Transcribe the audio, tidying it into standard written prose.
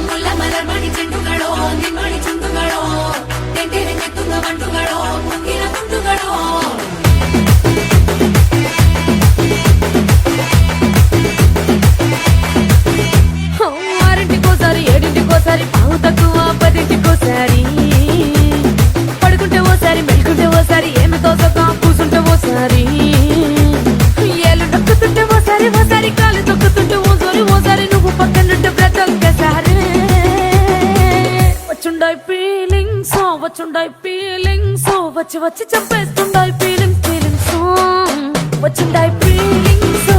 ಮುಲ್ಲ ಮಲರ್ಮಣಿ ಚೆಂಡುಗಳೋ ನಿಮ್ಮಣಿ ಚುಂಡುಗಳೋ ತೆಂಟೆರೆ ನೆತ್ತುಂಗ ಮಂಡುಗಳೋ ಮುಗ್ಗಿನ ಗುಂಡುಗಳೋ ఆరింటికోసారి ఏడింటికోసారి పావు తక్కువ పదింటికోసారి పడుకుంటే ఓసారి మెలుకుంటే ఓసారి ఏమి తోసగా కూసుంటే ఓసారి ఏళ్ళు నొక్కుతుంటే ఓసారి ఓసారి కాలు తొక్కుతుంటే ఓసారి నువ్వు పక్కనుంటే బ్రతొక్కసారి వచ్చుండాయి ఫీలింగ్స్ వచ్చి చంపేస్తుండాయి ఫీలింగ్స్ వచ్చుండాయి ఫీలింగ్స్